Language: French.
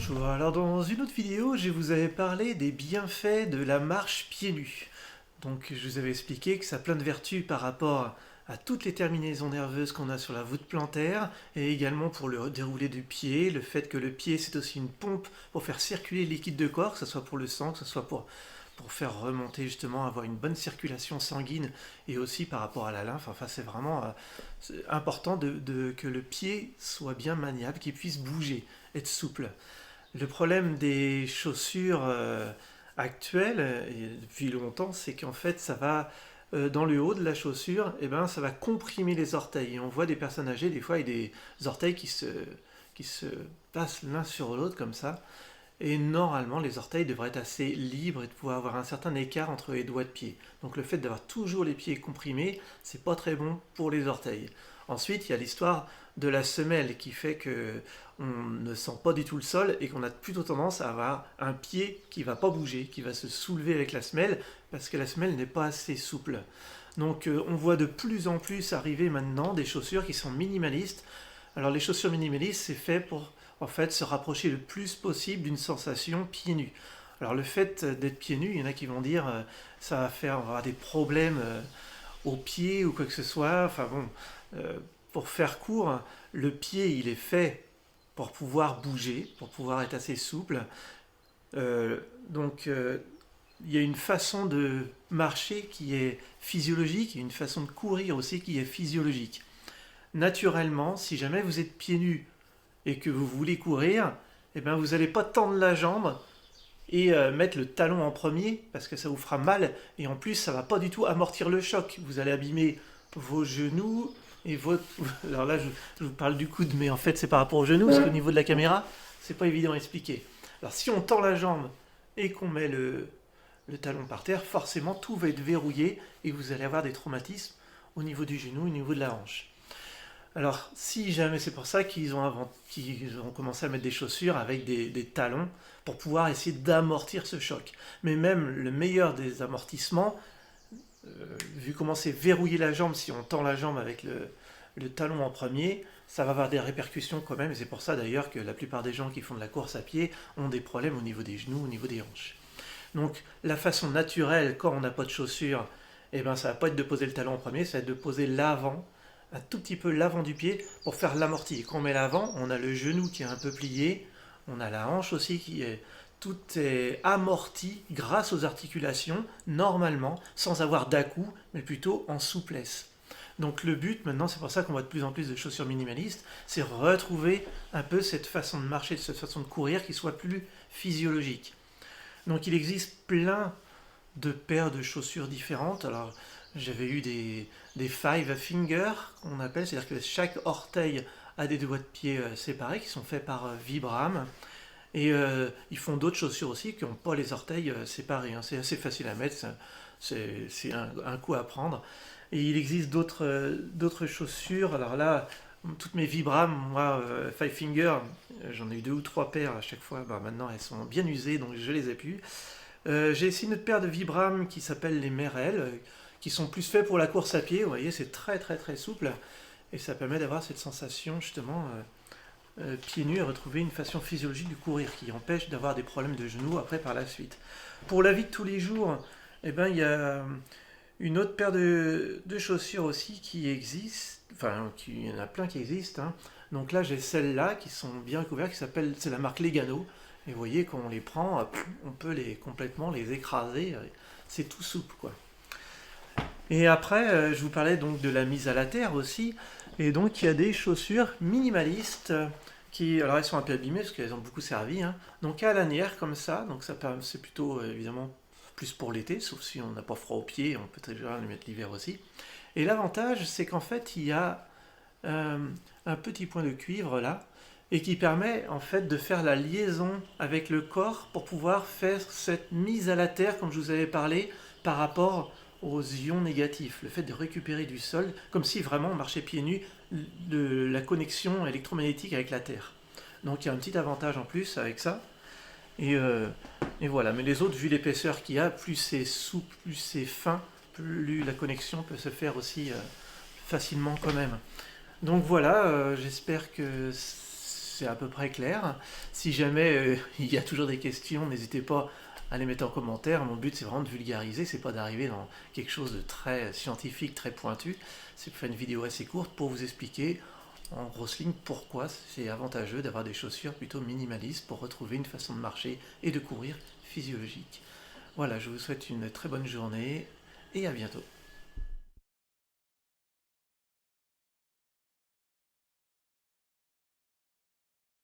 Bonjour, alors dans une autre vidéo, je vous avais parlé des bienfaits de la marche pieds nus. Donc je vous avais expliqué que ça a plein de vertus par rapport à toutes les terminaisons nerveuses qu'on a sur la voûte plantaire et également pour le déroulé du pied, le fait que le pied c'est aussi une pompe pour faire circuler le liquide de corps, que ce soit pour le sang, que ce soit pour faire remonter justement, avoir une bonne circulation sanguine et aussi par rapport à la lymphe. Enfin c'est vraiment c'est important que le pied soit bien maniable, qu'il puisse bouger, être souple. Le problème des chaussures actuelles, et depuis longtemps, c'est qu'en fait, ça va dans le haut de la chaussure, et ben, ça va comprimer les orteils. Et on voit des personnes âgées, des fois, avec des orteils qui se passent l'un sur l'autre comme ça. Et normalement, les orteils devraient être assez libres et de pouvoir avoir un certain écart entre les doigts de pied. Donc le fait d'avoir toujours les pieds comprimés, c'est pas très bon pour les orteils. Ensuite, il y a l'histoire de la semelle qui fait que on ne sent pas du tout le sol et qu'on a plutôt tendance à avoir un pied qui va pas bouger, qui va se soulever avec la semelle parce que la semelle n'est pas assez souple. Donc on voit de plus en plus arriver maintenant des chaussures qui sont minimalistes. Alors les chaussures minimalistes, c'est fait pour en fait se rapprocher le plus possible d'une sensation pieds nus. Alors le fait d'être pieds nus, il y en a qui vont dire ça va faire on va avoir des problèmes aux pieds ou quoi que ce soit. Enfin bon, pour faire court, le pied il est fait pour pouvoir bouger, pour pouvoir être assez souple. Donc il y a une façon de marcher qui est physiologique et une façon de courir aussi qui est physiologique. Naturellement, si jamais vous êtes pieds nus et que vous voulez courir, eh ben vous n'allez pas tendre la jambe et mettre le talon en premier parce que ça vous fera mal et en plus ça va pas du tout amortir le choc. Vous allez abîmer vos genoux et votre... Alors là je vous parle du coude mais en fait c'est par rapport aux genoux parce qu'au niveau de la caméra c'est pas évident à expliquer. Alors si on tend la jambe et qu'on met le talon par terre, forcément tout va être verrouillé et vous allez avoir des traumatismes au niveau du genou, au niveau de la hanche. Alors, si jamais c'est pour ça qu'ils ont commencé à mettre des chaussures avec des talons pour pouvoir essayer d'amortir ce choc. Mais même le meilleur des amortissements, vu comment c'est verrouiller la jambe, si on tend la jambe avec le talon en premier, ça va avoir des répercussions quand même. Et c'est pour ça d'ailleurs que la plupart des gens qui font de la course à pied ont des problèmes au niveau des genoux, au niveau des hanches. Donc, la façon naturelle, quand on n'a pas de chaussures, eh ben, ça va pas être de poser le talon en premier, ça va être de poser l'avant un tout petit peu l'avant du pied pour faire l'amorti. Quand on met l'avant, on a le genou qui est un peu plié, on a la hanche aussi qui est tout est amorti grâce aux articulations, normalement, sans avoir d'à-coups, mais plutôt en souplesse. Donc le but maintenant, c'est pour ça qu'on voit de plus en plus de chaussures minimalistes, c'est retrouver un peu cette façon de marcher, cette façon de courir qui soit plus physiologique. Donc il existe plein de paires de chaussures différentes. Alors j'avais eu des five fingers qu'on appelle, c'est-à-dire que chaque orteil a des doigts de pied séparés qui sont faits par Vibram. Et ils font d'autres chaussures aussi qui n'ont pas les orteils séparés. Hein. C'est assez facile à mettre, c'est un coup à prendre. Et il existe d'autres chaussures. Alors là, toutes mes Vibram, moi, Five Finger, j'en ai eu 2 ou 3 paires à chaque fois. Bah, maintenant, elles sont bien usées, donc je les ai plus. J'ai essayé une autre paire de Vibram qui s'appelle les Merrell, qui sont plus faits pour la course à pied. Vous voyez, c'est très très très souple et ça permet d'avoir cette sensation justement pieds nus et retrouver une façon physiologique du courir qui empêche d'avoir des problèmes de genoux après par la suite. Pour la vie de tous les jours, eh ben, il y a une autre paire de chaussures aussi qui existe, enfin il y en a plein qui existent. Hein. Donc là j'ai celles-là qui sont bien couvertes, c'est la marque Legano. Et vous voyez quand on les prend, on peut complètement les écraser, c'est tout souple quoi. Et après, je vous parlais donc de la mise à la terre aussi. Et donc, il y a des chaussures minimalistes qui, alors elles sont un peu abîmées parce qu'elles ont beaucoup servi. Hein. Donc, à lanière comme ça. Donc, c'est plutôt évidemment plus pour l'été, sauf si on n'a pas froid aux pieds, on peut très bien les mettre l'hiver aussi. Et l'avantage, c'est qu'en fait, il y a un petit point de cuivre là et qui permet en fait de faire la liaison avec le corps pour pouvoir faire cette mise à la terre, comme je vous avais parlé, par rapport aux ions négatifs, le fait de récupérer du sol, comme si vraiment on marchait pieds nus, de la connexion électromagnétique avec la Terre. Donc il y a un petit avantage en plus avec ça. Et voilà, mais les autres, vu l'épaisseur qu'il y a, plus c'est souple, plus c'est fin, plus la connexion peut se faire aussi facilement quand même. Donc voilà, j'espère que c'est à peu près clair. Si jamais il y a toujours des questions, n'hésitez pas à les mettre en commentaire. Mon but c'est vraiment de vulgariser, c'est pas d'arriver dans quelque chose de très scientifique, très pointu. C'est de faire une vidéo assez courte pour vous expliquer en grosses lignes pourquoi c'est avantageux d'avoir des chaussures plutôt minimalistes pour retrouver une façon de marcher et de courir physiologique. Voilà, je vous souhaite une très bonne journée et à bientôt.